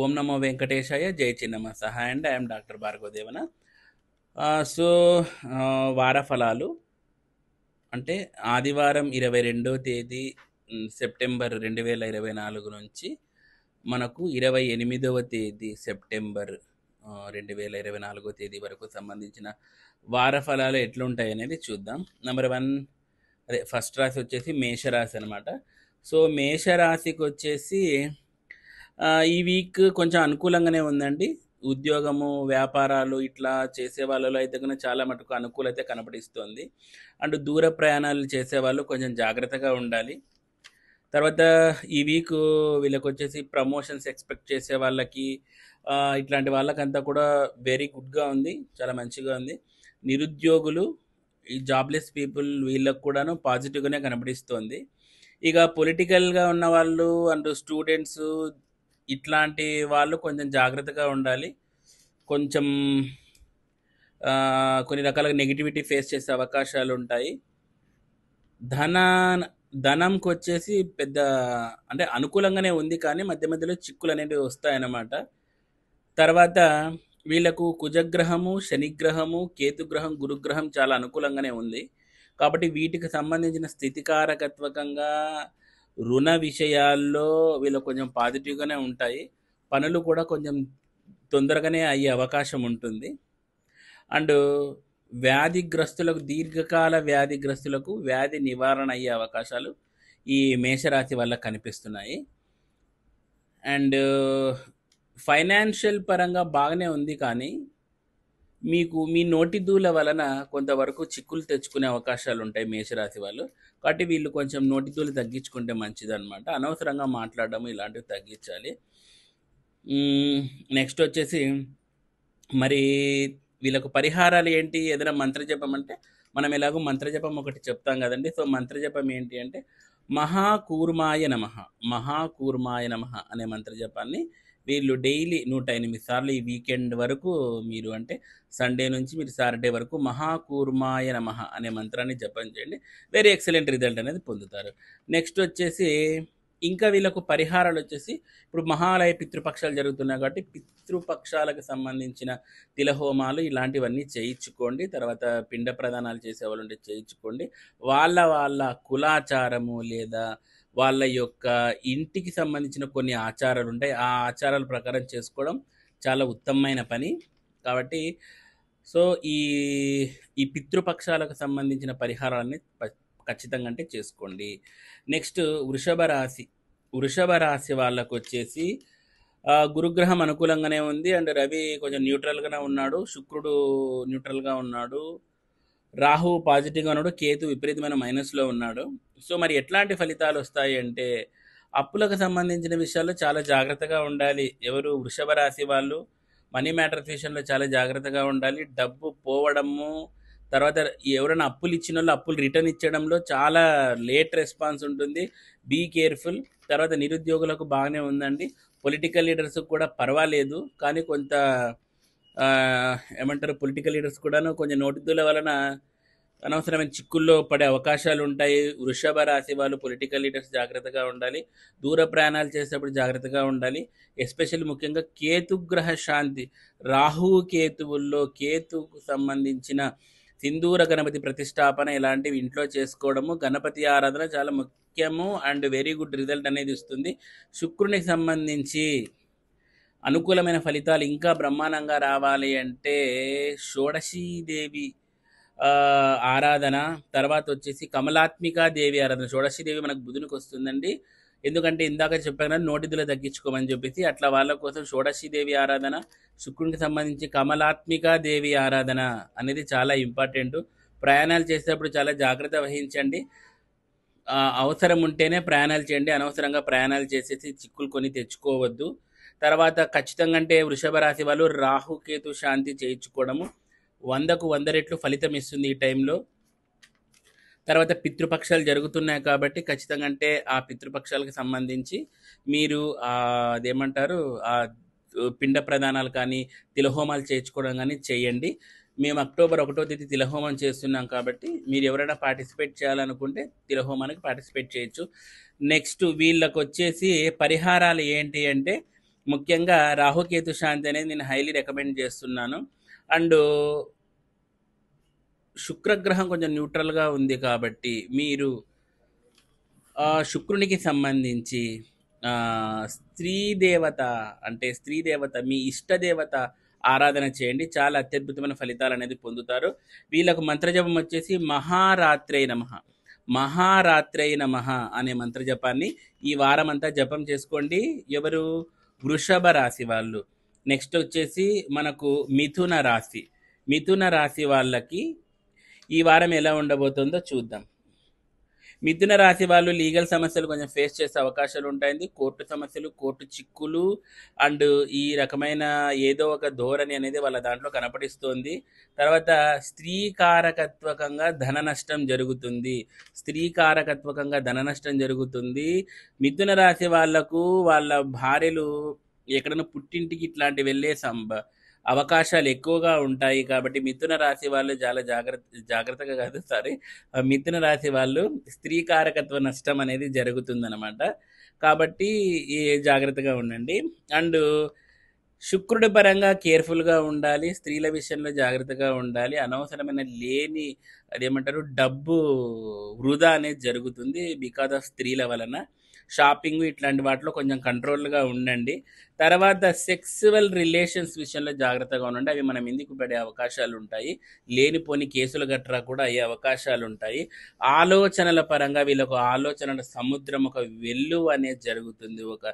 ఓం నమో వెంకటేశాయ, జై చిన్నమ సహాయ అండ్ ఐఎమ్ డాక్టర్ భార్గవదేవన. సో వార ఫలాలు అంటే ఆదివారం 22వ తేదీ సెప్టెంబర్ 2024 నుంచి మనకు 28వ తేదీ సెప్టెంబర్ 2024 తేదీ వరకు సంబంధించిన వార ఫలాలు ఎట్లుంటాయి అనేది చూద్దాం. నెంబర్ 1 అదే ఫస్ట్ రాశి వచ్చేసి మేషరాశి అనమాట. సో మేషరాశికి వచ్చేసి ఈ వీక్ కొంచెం అనుకూలంగానే ఉందండి. ఉద్యోగము, వ్యాపారాలు ఇట్లా చేసే వాళ్ళలో అయితే కనుక చాలా మటుకు అనుకూలత కనపడిస్తుంది. అండ్ దూర ప్రయాణాలు చేసేవాళ్ళు కొంచెం జాగ్రత్తగా ఉండాలి. తర్వాత ఈ వీక్ వీళ్ళకి వచ్చేసి ప్రమోషన్స్ ఎక్స్పెక్ట్ చేసే వాళ్ళకి ఇట్లాంటి వాళ్ళకంతా కూడా వెరీ గుడ్గా ఉంది, చాలా మంచిగా ఉంది. నిరుద్యోగులు, ఈ జాబ్లెస్ పీపుల్ వీళ్ళకు కూడాను పాజిటివ్గానే కనపడిస్తుంది. ఇక పొలిటికల్గా ఉన్న వాళ్ళు అండ్ స్టూడెంట్స్ ఇట్లాంటి వాళ్ళు కొంచెం జాగ్రత్తగా ఉండాలి. కొంచెం కొన్ని రకాల నెగిటివిటీ ఫేస్ చేసే అవకాశాలు ఉంటాయి. ధనంకి వచ్చేసి పెద్ద అంటే అనుకూలంగానే ఉంది, కానీ మధ్య మధ్యలో చిక్కులు అనేవి వస్తాయన్నమాట. తర్వాత వీళ్ళకు కుజగ్రహము, శనిగ్రహము, కేతుగ్రహం, గురుగ్రహం చాలా అనుకూలంగానే ఉంది. కాబట్టి వీటికి సంబంధించిన స్థితికారకత్వకంగా రుణ విషయాల్లో వీళ్ళు కొంచెం పాజిటివ్గానే ఉంటాయి. పనులు కూడా కొంచెం తొందరగానే అయ్యే అవకాశం ఉంటుంది. అండ్ వ్యాధిగ్రస్తులకు, దీర్ఘకాల వ్యాధిగ్రస్తులకు వ్యాధి నివారణ అయ్యే అవకాశాలు ఈ మేషరాశి వల్ల కనిపిస్తున్నాయి. అండ్ ఫైనాన్షియల్ పరంగా బాగానే ఉంది, కానీ మీకు మీ నోటి దూల వలన కొంతవరకు చిక్కులు తెచ్చుకునే అవకాశాలు ఉంటాయి మేషరాశి వాళ్ళు. కాబట్టి వీళ్ళు కొంచెం నోటి దూలు తగ్గించుకుంటే మంచిదన్నమాట. అనవసరంగా మాట్లాడడం ఇలాంటివి తగ్గించాలి. నెక్స్ట్ వచ్చేసి మరి వీళ్ళకు పరిహారాలు ఏంటి? ఏదైనా మంత్రజపం అంటే మనం ఎలాగో మంత్రజపం ఒకటి చెప్తాం కదండి. సో మంత్రజపం ఏంటి అంటే మహాకూర్మాయ నమః, మహాకూర్మాయ నమః అనే మంత్రజపాన్ని వీళ్ళు డైలీ 108 సార్లు ఈ వీకెండ్ వరకు మీరు అంటే సండే నుంచి మీరు సాటర్డే వరకు మహాకూర్మాయ నమః అనే మంత్రాన్ని జపం చేయండి. వెరీ ఎక్సలెంట్ రిజల్ట్ అనేది పొందుతారు. నెక్స్ట్ వచ్చేసి ఇంకా వీళ్ళకు పరిహారాలు వచ్చేసి ఇప్పుడు మహాలయ పితృపక్షాలు జరుగుతున్నాయి కాబట్టి పితృపక్షాలకు సంబంధించిన తిలహోమాలు ఇలాంటివన్నీ చేయించుకోండి. తర్వాత పిండ ప్రదానాలు చేసేవాళ్ళు ఉంటే చేయించుకోండి. వాళ్ళ కులాచారము లేదా వాళ్ళ యొక్క ఇంటికి సంబంధించిన కొన్ని ఆచారాలు ఉంటాయి, ఆ ఆచారాల ప్రకారం చేసుకోవడం చాలా ఉత్తమమైన పని. కాబట్టి సో ఈ ఈ పితృపక్షాలకు సంబంధించిన పరిహారాన్ని ఖచ్చితంగా అంటే చేసుకోండి. నెక్స్ట్ వృషభ రాశి వాళ్ళకు వచ్చేసి గురుగ్రహం అనుకూలంగానే ఉంది. అండ్ రవి కొంచెం న్యూట్రల్గానే ఉన్నాడు, శుక్రుడు న్యూట్రల్గా ఉన్నాడు, రాహు పాజిటివ్గా ఉన్నాడు, కేతు విపరీతమైన మైనస్లో ఉన్నాడు. సో మరి ఎట్లాంటి ఫలితాలు వస్తాయి అంటే అప్పులకు సంబంధించిన విషయాల్లో చాలా జాగ్రత్తగా ఉండాలి. ఎవరు? వృషభ రాశి వాళ్ళు మనీ మ్యాటర్స్ విషయంలో చాలా జాగ్రత్తగా ఉండాలి. డబ్బు పోవడము, తర్వాత ఎవరైనా అప్పులు ఇచ్చిన వాళ్ళు అప్పులు రిటర్న్ ఇచ్చడంలో చాలా లేట్ రెస్పాన్స్ ఉంటుంది. Be careful. తర్వాత నిరుద్యోగులకు బాగానే ఉందండి. పొలిటికల్ లీడర్స్ కూడా పర్వాలేదు, కానీ కొంత ఏమంటారు, పొలిటికల్ లీడర్స్ కూడాను కొంచెం నోటిదూల వలన అనవసరమైన చిక్కుల్లో పడే అవకాశాలు ఉంటాయి. వృషభ రాశి వాళ్ళు పొలిటికల్ లీడర్స్ జాగ్రత్తగా ఉండాలి. దూర ప్రయాణాలు చేసేటప్పుడు జాగ్రత్తగా ఉండాలి. ఎస్పెషల్లీ ముఖ్యంగా కేతుగ్రహ శాంతి, రాహు కేతువుల్లో కేతుకు సంబంధించిన సింధూర గణపతి ప్రతిష్టాపన ఇలాంటివి ఇంట్లో చేసుకోవడము, గణపతి ఆరాధన చాలా ముఖ్యము అండ్ వెరీ గుడ్ రిజల్ట్ అనేది ఇస్తుంది. శుక్రునికి సంబంధించి అనుకూలమైన ఫలితాలు ఇంకా బ్రహ్మాండంగా రావాలి అంటే షోడశీదేవి ఆరాధన, తర్వాత వచ్చేసి కమలాత్మికా దేవి ఆరాధన. షోడశీదేవి మనకు బుధునికి వస్తుందండి, ఎందుకంటే ఇందాక చెప్పాను నోటిదుల తగ్గించుకోమని చెప్పేసి. అట్లా వాళ్ళ కోసం షోడశీదేవి ఆరాధన, శుక్రునికి సంబంధించి కమలాత్మికా దేవి ఆరాధన అనేది చాలా ఇంపార్టెంట్. ప్రయాణాలు చేసేటప్పుడు చాలా జాగ్రత్త వహించండి. అవసరం ఉంటేనే ప్రయాణాలు చేయండి, అనవసరంగా ప్రయాణాలు చేసేసి చిక్కులు కొని తెచ్చుకోవద్దు. తర్వాత ఖచ్చితంగా అంటే వృషభ రాశి వాళ్ళు రాహుకేతు శాంతి చేయించుకోవడము 100కు 100 రెట్లు ఫలితం ఇస్తుంది ఈ టైంలో. తర్వాత పితృపక్షాలు జరుగుతున్నాయి కాబట్టి ఖచ్చితంగా అంటే ఆ పితృపక్షాలకు సంబంధించి మీరు అదేమంటారు పిండ ప్రదానాలు కానీ తిలహోమాలు చేయించుకోవడం కానీ చేయండి. మేము అక్టోబర్ 1వ తేదీ తిలహోమం చేస్తున్నాం కాబట్టి మీరు ఎవరైనా పార్టిసిపేట్ చేయాలనుకుంటే తిలహోమానికి పార్టిసిపేట్ చేయొచ్చు. నెక్స్ట్ వీళ్ళకు వచ్చేసి పరిహారాలు ఏంటి అంటే ముఖ్యంగా రాహుకేతు శాంతి అనేది నేను హైలీ రికమెండ్ చేస్తున్నాను. అండ్ శుక్రగ్రహం కొంచెం న్యూట్రల్గా ఉంది కాబట్టి మీరు శుక్రునికి సంబంధించి స్త్రీ దేవత, అంటే స్త్రీ దేవత మీ ఇష్టదేవత ఆరాధన చేయండి. చాలా అత్యద్భుతమైన ఫలితాలు అనేది పొందుతారు. వీళ్ళకు మంత్రజపం వచ్చేసి మహారాత్రై నమః, మహారాత్రై నమః అనే మంత్రజపాన్ని ఈ వారం అంతా జపం చేసుకోండి. ఎవరు? వృషభ రాశి వాళ్ళు. నెక్స్ట్ వచ్చేసి మనకు మిథున రాశి. మిథున రాశి వాళ్ళకి ఈ వారం ఎలా ఉండబోతుందో చూద్దాం. మిథున రాశి వాళ్ళు లీగల్ సమస్యలు కొంచెం ఫేస్ చేసే అవకాశాలు ఉంటాయండి. కోర్టు సమస్యలు, కోర్టు చిక్కులు అండ్ ఈ రకమైన ఏదో ఒక ధోరణి అనేది వాళ్ళ దాంట్లో కనపడిస్తోంది. తర్వాత స్త్రీ కారకత్వకంగా ధన నష్టం జరుగుతుంది. స్త్రీ కారకత్వకంగా ధన నష్టం జరుగుతుంది. మిథున రాశి వాళ్లకు వాళ్ళ భార్యలు ఎక్కడైనా పుట్టింటికి ఇట్లాంటి వెళ్ళే అవకాశాలు ఎక్కువగా ఉంటాయి. కాబట్టి మిథున రాశి వాళ్ళు చాలా జాగ్రత్తగా కాదు సారీ మిథున రాశి వాళ్ళు స్త్రీ కారకత్వ నష్టం అనేది జరుగుతుందన్నమాట. కాబట్టి జాగ్రత్తగా ఉండండి. అండ్ శుక్రుడి పరంగా కేర్ఫుల్గా ఉండాలి. స్త్రీల విషయంలో జాగ్రత్తగా ఉండాలి. అనవసరమైన లేని అదేమంటారు డబ్బు వృధా అనేది జరుగుతుంది బికాజ్ ఆఫ్ స్త్రీల వలన. షాపింగ్ ఇట్లాంటి వాటిలో కొంచెం కంట్రోల్గా ఉండండి. తర్వాత సెక్సువల్ రిలేషన్స్ విషయంలో జాగ్రత్తగా ఉండండి. అవి మనం ఎందుకు పడే అవకాశాలు ఉంటాయి. లేనిపోని కేసులు గట్రా కూడా అయ్యే అవకాశాలు ఉంటాయి. ఆలోచనల పరంగా వీళ్ళకు ఆలోచనల సముద్రం, ఒక వెల్లువ అనేది జరుగుతుంది. ఒక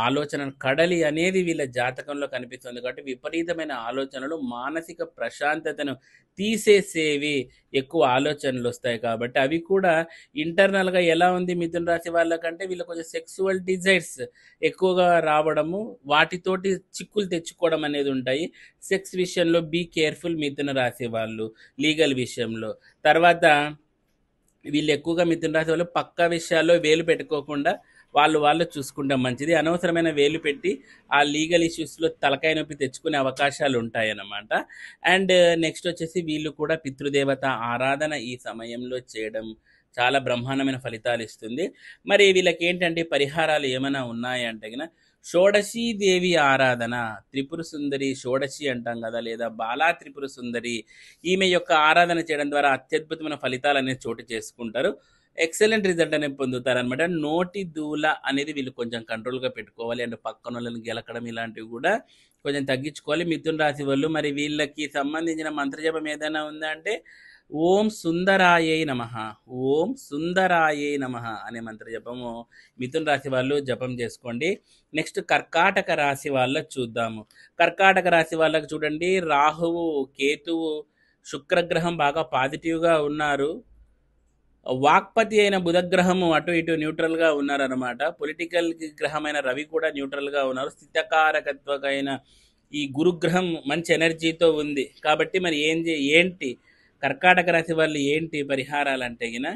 ఆలోచన కడలి అనేది వీళ్ళ జాతకంలో కనిపిస్తుంది. కాబట్టి విపరీతమైన ఆలోచనలు, మానసిక ప్రశాంతతను తీసేసేవి ఎక్కువ ఆలోచనలు వస్తాయి. కాబట్టి అవి కూడా ఇంటర్నల్గా ఎలా ఉంది మిథున రాశి వాళ్ళకంటే వీళ్ళు కొంచెం సెక్సువల్ డిజైర్స్ ఎక్కువగా రావడము, వాటితోటి చిక్కులు తెచ్చుకోవడం అనేది ఉంటాయి. సెక్స్ విషయంలో బీ కేర్ఫుల్ మిథున రాశి వాళ్ళు, లీగల్ విషయంలో. తర్వాత వీళ్ళు ఎక్కువగా మిథున రాశి వాళ్ళు పక్క విషయాల్లో వేలు పెట్టుకోకుండా వాళ్ళు చూసుకుంటాం మంచిది. అనవసరమైన వేలు పెట్టి ఆ లీగల్ ఇష్యూస్లో తలకాయ నొప్పి తెచ్చుకునే అవకాశాలు ఉంటాయన్నమాట. అండ్ నెక్స్ట్ వచ్చేసి వీళ్ళు కూడా పితృదేవత ఆరాధన ఈ సమయంలో చేయడం చాలా బ్రహ్మాండమైన ఫలితాలు ఇస్తుంది. మరి వీళ్ళకి ఏంటంటే పరిహారాలు ఏమైనా ఉన్నాయంటే కనుక షోడశీ దేవి ఆరాధన, త్రిపుర సుందరి షోడశి అంటాం కదా, లేదా బాలా త్రిపుర సుందరి, ఈమె యొక్క ఆరాధన చేయడం ద్వారా అత్యద్భుతమైన ఫలితాలు అనేది చోటు చేసుకుంటారు. ఎక్సలెంట్ రిజల్ట్ అనేది పొందుతారనమాట. నోటి దూల అనేది వీళ్ళు కొంచెం కంట్రోల్గా పెట్టుకోవాలి. అండ్ పక్కన వాళ్ళని గెలకడం ఇలాంటివి కూడా కొంచెం తగ్గించుకోవాలి మిథున రాశి వాళ్ళు. మరి వీళ్ళకి సంబంధించిన మంత్రజపం ఏదైనా ఉందా అంటే ఓం సుందరాయై నమః, ఓం సుందరాయై నమః అనే మంత్రజపము మిథున రాశి వాళ్ళు జపం చేసుకోండి. నెక్స్ట్ కర్కాటక రాశి వాళ్ళకి చూద్దాము. కర్కాటక రాశి వాళ్ళకి చూడండి, రాహువు, కేతువు, శుక్రగ్రహం బాగా పాజిటివ్గా ఉన్నారు. వాక్పతి అయిన బుధగ్రహము అటు ఇటు న్యూట్రల్గా ఉన్నారనమాట. పొలిటికల్ గ్రహమైన రవి కూడా న్యూట్రల్గా ఉన్నారు. స్థితకారకత్వకైన ఈ గురుగ్రహం మంచి ఎనర్జీతో ఉంది. కాబట్టి మరి ఏంటి కర్కాటక రాశి వాళ్ళు ఏంటి పరిహారాలు అంటే గిన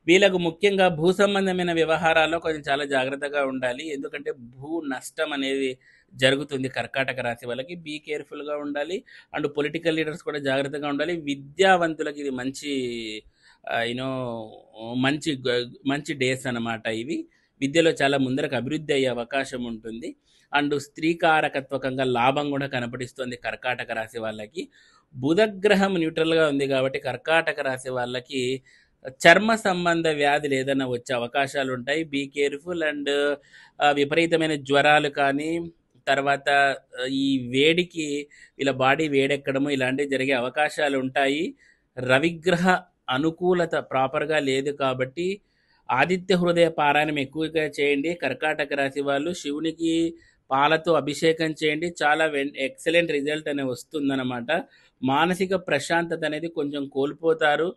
వీళ్ళకు ముఖ్యంగా భూ సంబంధమైన వ్యవహారాల్లో కొంచెం చాలా జాగ్రత్తగా ఉండాలి. ఎందుకంటే భూ నష్టం అనేది జరుగుతుంది కర్కాటక రాశి వాళ్ళకి. బీ కేర్ఫుల్గా ఉండాలి. అండ్ పొలిటికల్ లీడర్స్ కూడా జాగ్రత్తగా ఉండాలి. విద్యావంతులకి ఇది మంచి యూనో మంచి డేస్ అన్నమాట ఇవి. విద్యలో చాలా ముందరకు అభివృద్ధి అయ్యే అవకాశం ఉంటుంది. అండ్ స్త్రీకారకత్వకంగా లాభం కూడా కనపడిస్తుంది కర్కాటక రాశి వాళ్ళకి. బుధగ్రహం న్యూట్రల్గా ఉంది కాబట్టి కర్కాటక రాశి వాళ్ళకి చర్మ సంబంధ వ్యాధులు ఏదైనా వచ్చే అవకాశాలు ఉంటాయి. Be careful. అండ్ విపరీతమైన జ్వరాలు కానీ, తర్వాత ఈ వేడికి వీళ్ళ బాడీ వేడెక్కడము ఇలాంటివి జరిగే అవకాశాలు ఉంటాయి. రవిగ్రహ అనుకూలత ప్రాపర్గా లేదు కాబట్టి ఆదిత్య హృదయ పారాయణం ఎక్కువగా చేయండి. కర్కాటక రాశి వాళ్ళు శివునికి పాలతో అభిషేకం చేయండి. చాలా ఎక్సలెంట్ రిజల్ట్ అనేది వస్తుందన్నమాట. మానసిక ప్రశాంతత అనేది కొంచెం కోల్పోతారు.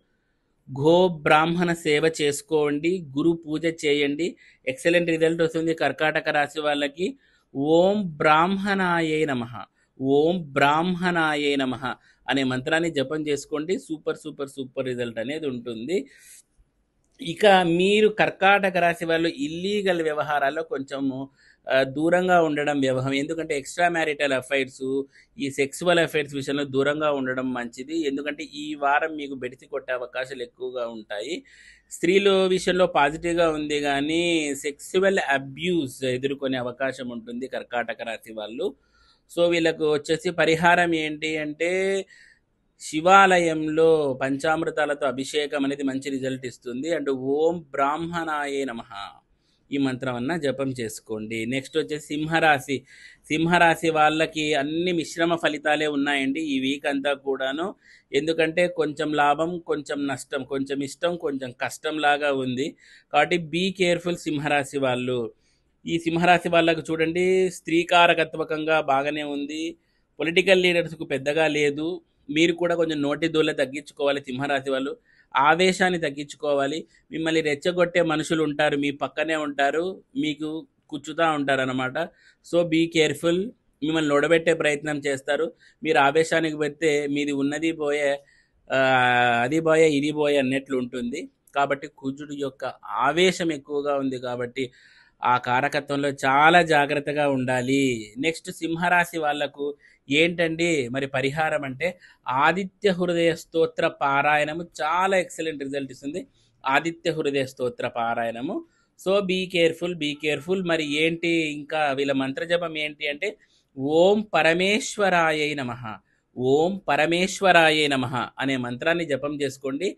గో బ్రాహ్మణ సేవ చేసుకోండి, గురు పూజ చేయండి, ఎక్సలెంట్ రిజల్ట్ వస్తుంది కర్కాటక రాశి వాళ్ళకి. ఓం బ్రాహ్మణాయే నమః, ఓం బ్రాహ్మణాయే నమః అనే మంత్రాన్ని జపం చేసుకోండి. సూపర్ సూపర్ సూపర్ రిజల్ట్ అనేది ఉంటుంది. ఇక మీరు కర్కాటక రాశి వాళ్ళు ఇల్లీగల్ వ్యవహారాల్లో కొంచెము దూరంగా ఉండడం వ్యవహం. ఎందుకంటే ఎక్స్ట్రా మ్యారిటల్ అఫైర్స్, ఈ సెక్సువల్ అఫైర్స్ విషయంలో దూరంగా ఉండడం మంచిది. ఎందుకంటే ఈ వారం మీకు బెడిసి కొట్టే అవకాశాలు ఎక్కువగా ఉంటాయి. స్త్రీల విషయంలో పాజిటివ్గా ఉంది, కానీ సెక్సువల్ అబ్యూస్ ఎదుర్కొనే అవకాశం ఉంటుంది కర్కాటక రాశి వాళ్ళు. సో వీళ్ళకు వచ్చేసి పరిహారం ఏంటి అంటే, శివాలయంలో పంచామృతాలతో అభిషేకం అనేది మంచి రిజల్ట్ ఇస్తుంది. అండ్ ఓం బ్రాహ్మణాయే నమః ఈ మంత్రం అన్న జపం చేసుకోండి. నెక్స్ట్ వచ్చేసి సింహరాశి. సింహరాశి వాళ్ళకి అన్ని మిశ్రమ ఫలితాలే ఉన్నాయండి ఈ వీక్ అంతా కూడాను. ఎందుకంటే కొంచెం లాభం, కొంచెం నష్టం, కొంచెం ఇష్టం, కొంచెం కష్టం లాగా ఉంది. కాబట్టి బీ కేర్ఫుల్ సింహరాశి వాళ్ళు. ఈ సింహరాశి వాళ్ళకు చూడండి, స్త్రీకారకత్వకంగా బాగానే ఉంది. పొలిటికల్ లీడర్స్కు పెద్దగా లేదు. మీరు కూడా కొంచెం నోటి దూల తగ్గించుకోవాలి సింహరాశి వాళ్ళు. ఆవేశాన్ని తగ్గించుకోవాలి. మిమ్మల్ని రెచ్చగొట్టే మనుషులు ఉంటారు, మీ పక్కనే ఉంటారు, మీకు కూర్చుతూ ఉంటారు అన్నమాట. So be careful. మిమ్మల్ని నొడబెట్టే ప్రయత్నం చేస్తారు. మీరు ఆవేశానికి పెడితే మీది ఉన్నది పోయే, అది పోయే ఇది పోయే అన్నట్లు ఉంటుంది. కాబట్టి కుజుడు యొక్క ఆవేశం ఎక్కువగా ఉంది కాబట్టి ఆ కారకత్వంలో చాలా జాగ్రత్తగా ఉండాలి. నెక్స్ట్ సింహరాశి వాళ్లకు ఏంటండి మరి పరిహారం అంటే, ఆదిత్య హృదయ స్తోత్ర పారాయణము చాలా ఎక్సలెంట్ రిజల్ట్ ఇస్తుంది. ఆదిత్య హృదయ స్తోత్ర పారాయణము. So be careful, be careful. మరి ఏంటి ఇంకా వీళ్ళ మంత్రజపం ఏంటి అంటే, ఓం పరమేశ్వరాయై నమః, ఓం పరమేశ్వరాయే నమః అనే మంత్రాన్ని జపం చేసుకోండి.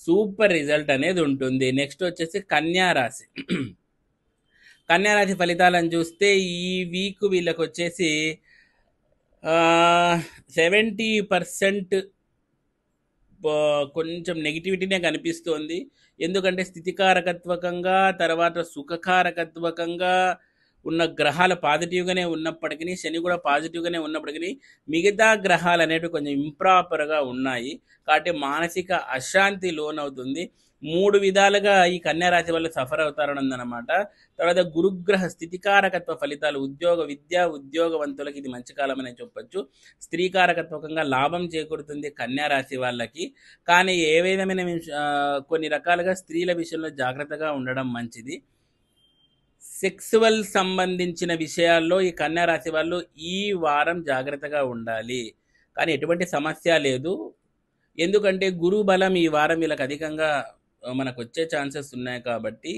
సూపర్ రిజల్ట్ అనేది ఉంటుంది. నెక్స్ట్ వచ్చేసి కన్యా రాశి. కన్యా రాశి ఫలితాలను చూస్తే ఈ వీక్ వీళ్ళకి వచ్చేసి 70% కొంచెం నెగిటివిటీనే కనిపిస్తోంది. ఎందుకంటే స్థితికారకత్వకంగా, తర్వాత సుఖకారకత్వకంగా ఉన్న గ్రహాలు పాజిటివ్గానే ఉన్నప్పటికీ, శని కూడా పాజిటివ్గానే ఉన్నప్పటికీ మిగతా గ్రహాలు అనేవి కొంచెం ఇంప్రాపర్గా ఉన్నాయి. కాబట్టి మానసిక అశాంతి లోనవుతుంది. 3 విధాలుగా ఈ కన్యా రాశి వాళ్ళు సఫర్ అవుతారన్నమాట. తర్వాత గురుగ్రహ స్థితికారకత్వ ఫలితాలు, ఉద్యోగ విద్యా ఉద్యోగవంతులకి ఇది మంచి కాలం అని చెప్పొచ్చు. స్త్రీకారకత్వకంగా లాభం చేకూరుతుంది కన్యా రాశి వాళ్ళకి. కానీ ఏ విధమైన కొన్ని రకాలుగా స్త్రీల విషయంలో జాగ్రత్తగా ఉండడం మంచిది. సెక్సువల్ సంబంధించిన విషయాల్లో ఈ కన్యా రాశి వాళ్ళు ఈ వారం జాగ్రత్తగా ఉండాలి. కానీ ఎటువంటి సమస్య లేదు. ఎందుకంటే గురు బలం ఈ వారం వీళ్ళకి అధికంగా మనకు వచ్చే ఛాన్సెస్ ఉన్నాయి. కాబట్టి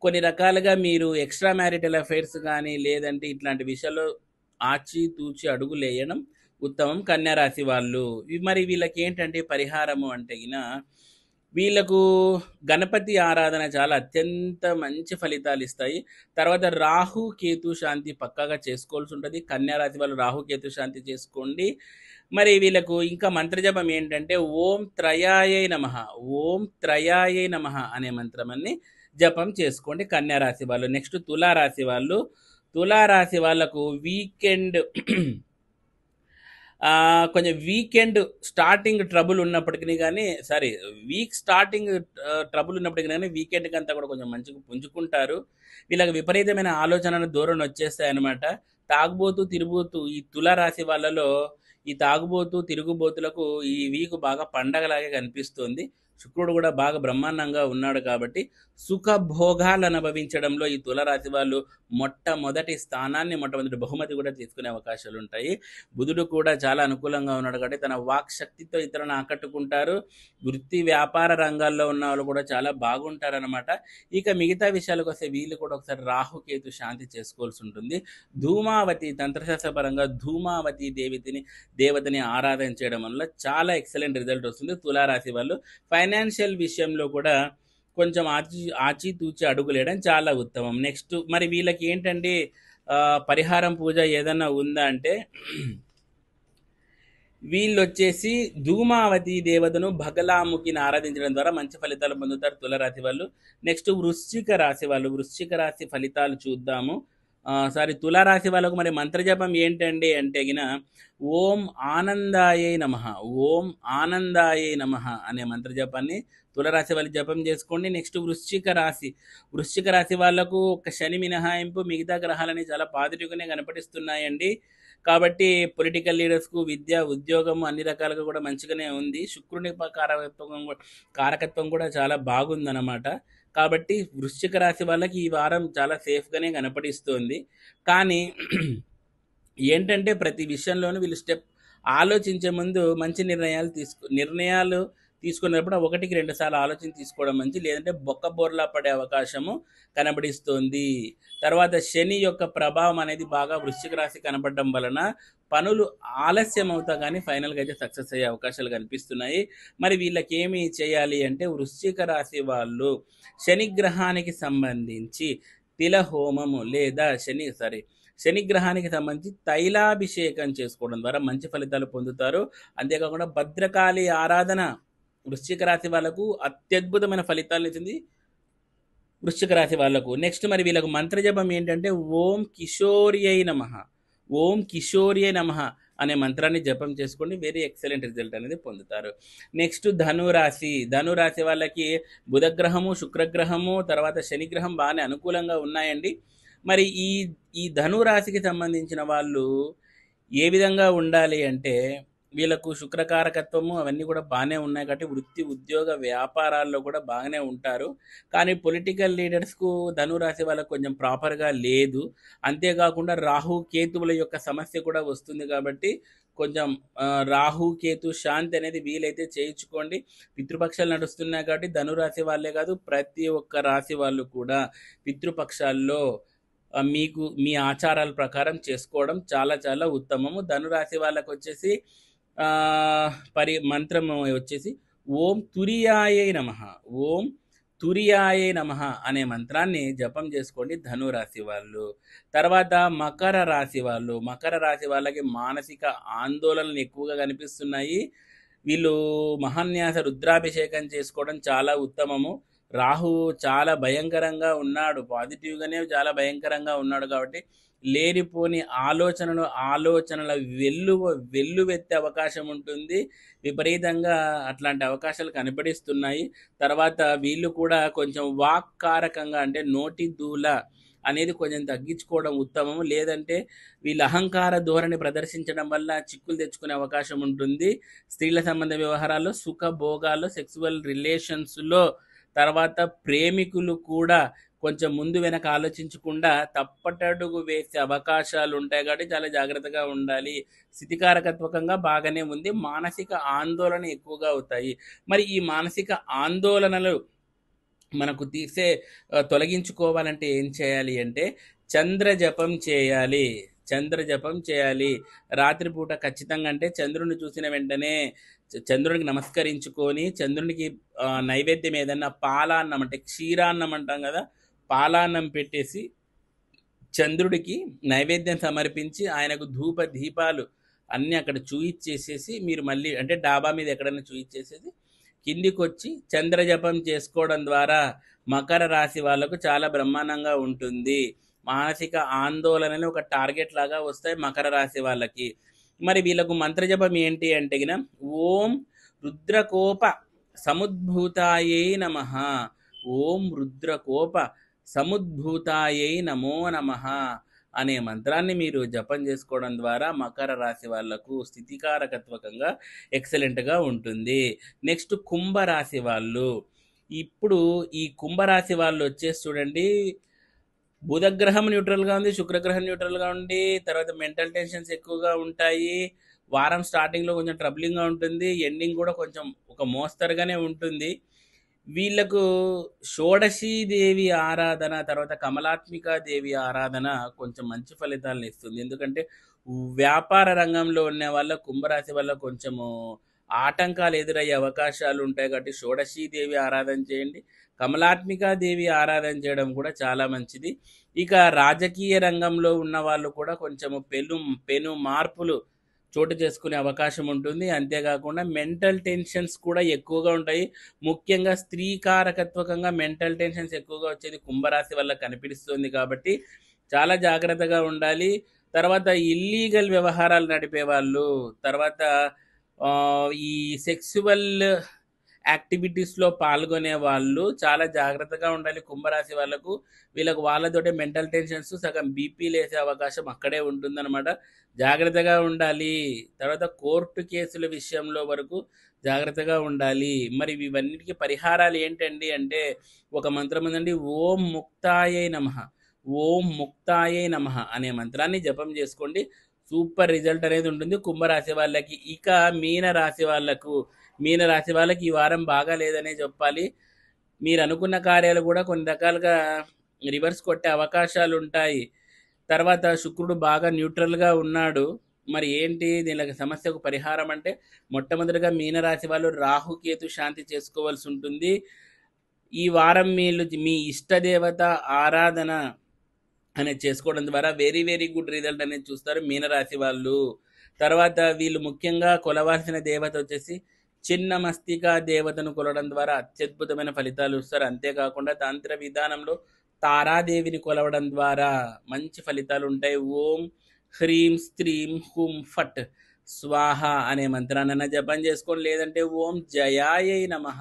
కొన్ని రకాలుగా మీరు ఎక్స్ట్రా మ్యారిటల్ అఫైర్స్ కానీ లేదంటే ఇట్లాంటి విషయాల్లో ఆచి తూచి అడుగులు వేయడం ఉత్తమం కన్యా రాశి వాళ్ళు. మరి వీళ్ళకి ఏంటంటే పరిహారము అంటే గిన, వీళ్ళకు గణపతి ఆరాధన చాలా అత్యంత మంచి ఫలితాలు ఇస్తాయి. తర్వాత రాహు కేతు శాంతి పక్కాగా చేసుకోవాల్సి ఉంటుంది. కన్యా రాశి వాళ్ళు రాహు కేతు శాంతి చేసుకోండి. మరి వీళ్ళకు ఇంకా మంత్రజపం ఏంటంటే, ఓం త్రయాయై నమః, ఓం త్రయాయై నమః అనే మంత్రాన్ని జపం చేసుకోండి కన్యా రాశి వాళ్ళు. నెక్స్ట్ తులారాశి వాళ్ళు. తులారాశి వాళ్ళకు వీకెండ్ కొంచెం వీకెండ్ స్టార్టింగ్ ట్రబుల్ ఉన్నప్పటికీ కానీ, వీక్ స్టార్టింగ్ ట్రబుల్ ఉన్నప్పటికీ కానీ వీకెండ్కి అంతా కూడా కొంచెం మంచిగా పుంజుకుంటారు. వీళ్ళకి విపరీతమైన ఆలోచనలు దూరం వచ్చేస్తాయి అన్నమాట. తాగుబోతూ తిరుగుబోతూ ఈ తులారాశి వాళ్ళలో ఈ తాగుబోతూ తిరుగుబోతులకు ఈ వీక్ బాగా పండగలాగే కనిపిస్తుంది. శుక్రుడు కూడా బాగా బ్రహ్మాండంగా ఉన్నాడు కాబట్టి సుఖభోగాలు అనుభవించడంలో ఈ తులారాశి వాళ్ళు మొట్టమొదటి బహుమతి కూడా తీసుకునే అవకాశాలు ఉంటాయి. బుధుడు కూడా చాలా అనుకూలంగా ఉన్నాడు కాబట్టి తన వాక్ శక్తితో ఇతరులను ఆకట్టుకుంటారు. వృత్తి వ్యాపార రంగాల్లో ఉన్న వాళ్ళు కూడా చాలా బాగుంటారనమాట. ఇక మిగతా విషయాలకు వస్తే వీళ్ళు కూడా ఒకసారి రాహుకేతు శాంతి చేసుకోవాల్సి ఉంటుంది. ధూమావతి తంత్రశాస్త్రపరంగా ధూమావతి దేవతని ఆరాధన చేయడం వల్ల చాలా ఎక్సలెంట్ రిజల్ట్ వస్తుంది. తులారాశి వాళ్ళు ఫైనాన్షియల్ విషయంలో కూడా కొంచెం ఆచితూచి అడుగులేయడం చాలా ఉత్తమం. నెక్స్ట్ మరి వీళ్ళకి ఏంటంటే పరిహారం పూజ ఏదన్నా ఉందా అంటే, వీళ్ళు వచ్చేసి ధూమావతి దేవతను భగలాముఖిని ఆరాధించడం ద్వారా మంచి ఫలితాలు పొందుతారు తులారాశి వాళ్ళు. నెక్స్ట్ వృశ్చిక రాశి వాళ్ళు. వృశ్చిక రాశి ఫలితాలు చూద్దాము. తులారాశి వాళ్ళకు మరి మంత్రజపం ఏంటండి అంటే గిన, ఓం ఆనందాయే నమః, ఓం ఆనందాయే నమః అనే మంత్రజపాన్ని తులారాశి వాళ్ళు జపం చేసుకోండి. నెక్స్ట్ వృశ్చిక రాశి వాళ్ళకు ఒక శని మినహాయింపు మిగతా గ్రహాలని చాలా పాజిటివ్గానే కనపడిస్తున్నాయండి. కాబట్టి పొలిటికల్ లీడర్స్కు విద్య ఉద్యోగం అన్ని రకాలుగా కూడా మంచిగానే ఉంది. శుక్రుని కారకత్వం కూడా చాలా బాగుందన్నమాట. కాబట్టి వృశ్చిక రాశి వాళ్ళకి ఈ వారం చాలా సేఫ్గానే కనపడిస్తుంది. కానీ ఏంటంటే ప్రతి విషయంలోనూ వీళ్ళు ఆలోచించే ముందు మంచి నిర్ణయాలు తీసుకున్నప్పుడు ఒకటికి రెండు సార్లు ఆలోచన తీసుకోవడం మంచి, లేదంటే బొక్కబోర్లా పడే అవకాశము కనబడిస్తుంది. తర్వాత శని యొక్క ప్రభావం అనేది బాగా వృశ్చిక రాశి కనబడడం వలన పనులు ఆలస్యం అవుతా కానీ ఫైనల్గా అయితే సక్సెస్ అయ్యే అవకాశాలు కనిపిస్తున్నాయి. మరి వీళ్ళకి ఏమి చేయాలి అంటే వృశ్చిక రాశి వాళ్ళు శనిగ్రహానికి సంబంధించి తిల హోమము లేదా శనిగ్రహానికి సంబంధించి తైలాభిషేకం చేసుకోవడం ద్వారా మంచి ఫలితాలు పొందుతారు. అంతేకాకుండా భద్రకాళి ఆరాధన వృశ్చిక రాశి వాళ్ళకు అత్యద్భుతమైన ఫలితాలను ఇచ్చింది. వృశ్చిక రాశి వాళ్ళకు నెక్స్ట్ మరి వీళ్ళకు మంత్రజపం ఏంటంటే ఓం కిషోర్యై నమః, ఓం కిషోర్యై నమః అనే మంత్రాన్ని జపం చేసుకోండి. వెరీ ఎక్సలెంట్ రిజల్ట్ అనేది పొందుతారు. నెక్స్ట్ ధనురాశి వాళ్ళకి బుధగ్రహము, శుక్రగ్రహము, తర్వాత శనిగ్రహం బాగానే అనుకూలంగా ఉన్నాయండి. మరి ఈ ధనురాశికి సంబంధించిన వాళ్ళు ఏ విధంగా ఉండాలి అంటే వీళ్ళకు శుక్రకారకత్వము అవన్నీ కూడా బాగానే ఉన్నాయి కాబట్టి వృత్తి, ఉద్యోగ, వ్యాపారాల్లో కూడా బాగానే ఉంటారు. కానీ పొలిటికల్ లీడర్స్కు ధనురాశి వాళ్ళకు కొంచెం ప్రాపర్గా లేదు. అంతేకాకుండా రాహు కేతువుల యొక్క సమస్య కూడా వస్తుంది కాబట్టి కొంచెం రాహు కేతు శాంతి అనేది వీలైతే చేయించుకోండి. పితృపక్షాలు నడుస్తున్నాయి కాబట్టి ధనురాశి వాళ్ళే కాదు ప్రతి ఒక్క రాశి వాళ్ళు కూడా పితృపక్షాల్లో మీకు మీ ఆచారాల ప్రకారం చేసుకోవడం చాలా చాలా ఉత్తమము. ధనురాశి వాళ్ళకు వచ్చేసి మంత్రం వచ్చేసి ఓం తురియాయై నమః, ఓం తురియాయై నమః అనే మంత్రాన్ని జపం చేసుకోండి ధనురాశి వాళ్ళు. తర్వాత మకర రాశి వాళ్ళకి మానసిక ఆందోళనలు ఎక్కువగా కనిపిస్తున్నాయి. వీళ్ళు మహాన్యాస రుద్రాభిషేకం చేసుకోవడం చాలా ఉత్తమము. రాహు చాలా భయంకరంగా ఉన్నాడు, పాజిటివ్గానే చాలా భయంకరంగా ఉన్నాడు కాబట్టి లేనిపోని ఆలోచనల వెల్లువెత్తే అవకాశం ఉంటుంది. విపరీతంగా అట్లాంటి అవకాశాలు కనబడిస్తున్నాయి. తర్వాత వీళ్ళు కూడా కొంచెం వాక్కారకంగా అంటే నోటి దూల అనేది కొంచెం తగ్గించుకోవడం ఉత్తమము. లేదంటే వీళ్ళు అహంకార ధోరణి ప్రదర్శించడం వల్ల చిక్కులు తెచ్చుకునే అవకాశం ఉంటుంది. స్త్రీల సంబంధ వ్యవహారాల్లో, సుఖభోగాల్లో, సెక్సువల్ రిలేషన్స్లో, తర్వాత ప్రేమికులు కూడా కొంచెం ముందు వెనక ఆలోచించకుండా తప్పటడుగు వేసే అవకాశాలు ఉంటాయి కాబట్టి చాలా జాగ్రత్తగా ఉండాలి. స్థితికారకత్వకంగా బాగానే ఉంది. మానసిక ఆందోళన ఎక్కువగా అవుతాయి. మరి ఈ మానసిక ఆందోళనలు మనకు తొలగించుకోవాలంటే ఏం చేయాలి అంటే చంద్రజపం చేయాలి. రాత్రిపూట ఖచ్చితంగా అంటే చంద్రుని చూసిన వెంటనే చంద్రునికి నమస్కరించుకొని చంద్రునికి నైవేద్యం ఏదన్నా పాలాన్నం అంటే క్షీరాన్నం అంటాం కదా, పాలాన్నం పెట్టేసి చంద్రుడికి నైవేద్యం సమర్పించి ఆయనకు ధూప దీపాలు అన్నీ అక్కడ చూయిచ్చేసేసి మీరు మళ్ళీ అంటే డాబా మీద ఎక్కడైనా చూయిచ్చేసేసి కిందికి వచ్చి చంద్రజపం చేసుకోవడం ద్వారా మకర రాశి వాళ్ళకు చాలా బ్రహ్మాండంగా ఉంటుంది. మానసిక ఆందోళనలు ఒక టార్గెట్ లాగా వస్తాయి మకర రాశి వాళ్ళకి. మరి వీళ్ళకు మంత్రజపం ఏంటి అంటే గిన ఓం రుద్రకోప సముద్భూతాయై నమః, ఓం రుద్రకోప సముద్భూతాయై నమో నమః అనే మంత్రాన్ని మీరు జపం చేసుకోవడం ద్వారా మకర రాశి వాళ్లకు స్థితికారకత్వకంగా ఎక్సలెంట్గా ఉంటుంది. నెక్స్ట్ కుంభరాశి వాళ్ళు. ఇప్పుడు ఈ కుంభరాశి వాళ్ళు వచ్చేసి చూడండి, బుధగ్రహం న్యూట్రల్గా ఉంది, శుక్రగ్రహం న్యూట్రల్గా ఉండి, తర్వాత మెంటల్ టెన్షన్స్ ఎక్కువగా ఉంటాయి. వారం స్టార్టింగ్లో కొంచెం ట్రబులింగ్గా ఉంటుంది, ఎండింగ్ కూడా కొంచెం ఒక మోస్తరుగానే ఉంటుంది. వీళ్ళకు షోడశీ దేవి ఆరాధన, తర్వాత కమలాత్మికా దేవి ఆరాధన కొంచెం మంచి ఫలితాలను ఇస్తుంది. ఎందుకంటే వ్యాపార రంగంలో ఉన్న వాళ్ళ కుంభరాశి వల్ల కొంచెము ఆటంకాలు ఎదురయ్యే అవకాశాలు ఉంటాయి కాబట్టి షోడశీ దేవి ఆరాధన చేయండి. కమలాత్మికా దేవి ఆరాధన చేయడం కూడా చాలా మంచిది. ఇక రాజకీయ రంగంలో ఉన్న వాళ్ళు కూడా కొంచెము పెను మార్పులు చోటు చేసుకునే అవకాశం ఉంటుంది. అంతేకాకుండా మెంటల్ టెన్షన్స్ కూడా ఎక్కువగా ఉంటాయి. ముఖ్యంగా స్త్రీకారకత్వకంగా మెంటల్ టెన్షన్స్ ఎక్కువగా వచ్చేది కుంభరాశి వల్ల కనిపిస్తుంది కాబట్టి చాలా జాగ్రత్తగా ఉండాలి. తర్వాత ఇల్లీగల్ వ్యవహారాలు నడిపే వాళ్ళు, తర్వాత ఈ సెక్సువల్ యాక్టివిటీస్లో పాల్గొనే వాళ్ళు చాలా జాగ్రత్తగా ఉండాలి కుంభరాశి వాళ్ళకు. వాళ్ళతోటే మెంటల్ టెన్షన్స్ సగం బీపీలు వేసే అవకాశం అక్కడే ఉంటుందన్నమాట. జాగ్రత్తగా ఉండాలి. తర్వాత కోర్టు కేసుల విషయంలో వరకు జాగ్రత్తగా ఉండాలి. మరి ఇవన్నిటికి పరిహారాలు ఏంటండి అంటే, ఒక మంత్రం ఉందండి. ఓం ముక్తాయై నమః, ఓం ముక్తాయై నమః అనే మంత్రాన్ని జపం చేసుకోండి. సూపర్ రిజల్ట్ అనేది ఉంటుంది కుంభరాశి వాళ్ళకి. ఇక మీన రాశి వాళ్ళకి ఈ వారం బాగా లేదనే చెప్పాలి. మీరు అనుకున్న కార్యాలు కూడా కొన్ని రకాలుగా రివర్స్ కొట్టే అవకాశాలు ఉంటాయి. తర్వాత శుక్రుడు బాగా న్యూట్రల్గా ఉన్నాడు. మరి ఏంటి దీనికి సమస్యకు పరిహారం అంటే, మొట్టమొదటిగా మీనరాశి వాళ్ళు రాహుకేతు శాంతి చేసుకోవాల్సి ఉంటుంది. ఈ వారం మీ ఇష్టదేవత ఆరాధన అనేది చేసుకోవడం ద్వారా వెరీ వెరీ గుడ్ రిజల్ట్ అనేది చూస్తారు మీనరాశి వాళ్ళు. తర్వాత వీళ్ళు ముఖ్యంగా కొలవాల్సిన దేవత వచ్చేసి చిన్న మస్తికా దేవతను కొలవడం ద్వారా అత్యద్భుతమైన ఫలితాలు ఇస్తారు. అంతేకాకుండా తంత్ర విధానంలో తారాదేవిని కొలవడం ద్వారా మంచి ఫలితాలు ఉంటాయి. ఓం హ్రీం స్త్రీం హుం ఫట్ స్వాహ అనే మంత్రాన్నైనా జపం చేసుకొని, లేదంటే ఓం జయాయై నమః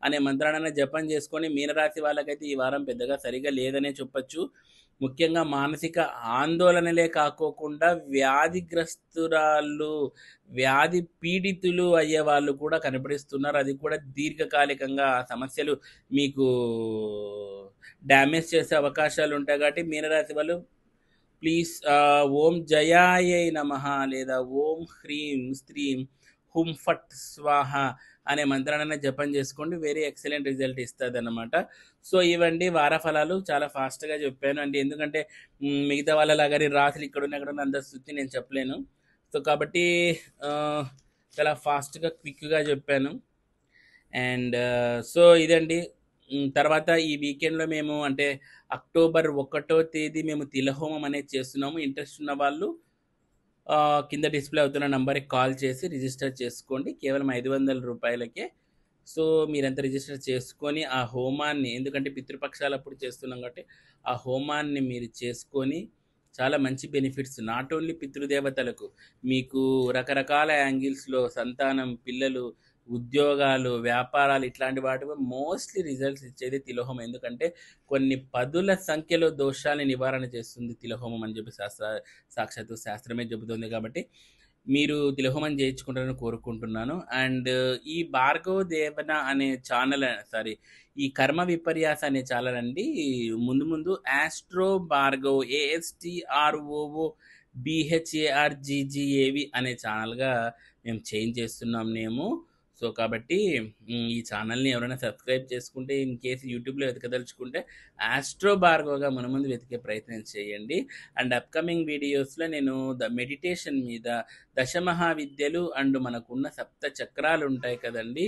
అనే మంత్రాన్నైనా జపం చేసుకొని, మీనరాశి వాళ్ళకైతే ఈ వారం పెద్దగా సరిగా లేదనే చెప్పొచ్చు. ముఖ్యంగా మానసిక ఆందోళనలే కాకోకుండా వ్యాధి పీడితులు అయ్యే వాళ్ళు కూడా కనపడిస్తున్నారు. అది కూడా దీర్ఘకాలికంగా సమస్యలు మీకు డ్యామేజ్ చేసే అవకాశాలు ఉంటాయి. కాబట్టి మీనరాశి వాళ్ళు ప్లీజ్ ఓం జయాయై నమః లేదా ఓం హ్రీం స్త్రీం హుం ఫట్ స్వాహ అనే మంత్రాన్ని జపం చేసుకోండి. వెరీ ఎక్సలెంట్ రిజల్ట్ ఇస్తుంది అన్నమాట. సో ఇవండి వార ఫలాలు. చాలా ఫాస్ట్గా చెప్పాను అండి, ఎందుకంటే మిగతా వాళ్ళలాగానే రాత్రి ఇక్కడున్న ఎక్కడున్న అంత స్థితి నేను చెప్పలేను. సో కాబట్టి చాలా ఫాస్ట్గా క్విక్గా చెప్పాను. అండ్ సో ఇదండి. తర్వాత ఈ వీకెండ్లో మేము అంటే అక్టోబర్ 1వ తేదీ మేము తిలహోమం అనేది చేస్తున్నాము. ఇంట్రెస్ట్ ఉన్న వాళ్ళు కింద డిస్ప్లే అవుతున్న నంబర్కి కాల్ చేసి రిజిస్టర్ చేసుకోండి. కేవలం 500 రూపాయలకే. సో మీరంతా రిజిస్టర్ చేసుకొని ఆ హోమాన్ని, ఎందుకంటే పితృపక్షాలప్పుడు చేస్తున్నాం కాబట్టి ఆ హోమాన్ని మీరు చేసుకొని చాలా మంచి బెనిఫిట్స్, నాట్ ఓన్లీ పితృదేవతలకు, మీకు రకరకాల యాంగిల్స్లో సంతానం, పిల్లలు, ఉద్యోగాలు, వ్యాపారాలు ఇట్లాంటి వాటి మోస్ట్లీ రిజల్ట్స్ ఇచ్చేది తిలోహం. ఎందుకంటే కొన్ని పదుల సంఖ్యలో దోషాన్ని నివారణ చేస్తుంది తిలోహోమం అని చెప్పి సాక్షాత్తు శాస్త్రమే చెబుతుంది. కాబట్టి మీరు తిలోహోమం చేయించుకుంటారని కోరుకుంటున్నాను. అండ్ ఈ భార్గవ దేవన అనే ఛానల్, ఈ కర్మ విపర్యాస అనే ఛానల్ అండి, ముందు ఆస్ట్రో భార్గవ్ ASTROO BHARGGAV అనే ఛానల్గా మేము చేంజ్ చేస్తున్నాం నేము. సో కాబట్టి ఈ ఛానల్ని ఎవరైనా సబ్స్క్రైబ్ చేసుకుంటే, ఇన్ కేసు యూట్యూబ్లో వెతకదలుచుకుంటే ఆస్ట్రో భార్గవ్గా ముందు వెతికే ప్రయత్నం చేయండి. అండ్ అప్కమింగ్ వీడియోస్లో నేను మెడిటేషన్ మీద, దశమహావిద్యలు అండ్ మనకున్న సప్త చక్రాలు ఉంటాయి కదండి,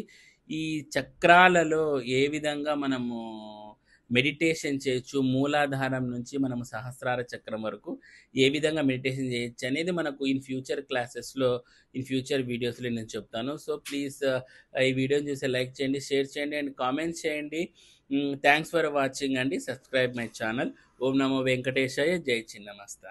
ఈ చక్రాలలో ఏ విధంగా మనము మెడిటేషన్ చేయొచ్చు, మూలాధారం నుంచి మనము సహస్రార చక్రం వరకు ఏ విధంగా మెడిటేషన్ చేయొచ్చు అనేది మనకు ఇన్ ఫ్యూచర్ వీడియోస్లో నేను చెప్తాను. సో ప్లీజ్ ఈ వీడియోని చూసి లైక్ చేయండి, షేర్ చేయండి అండ్ కామెంట్స్ చేయండి. థ్యాంక్స్ ఫర్ వాచింగ్ అండి. Subscribe my channel. ఓం నమో వెంకటేశాయ. జై చిన్నమస్త.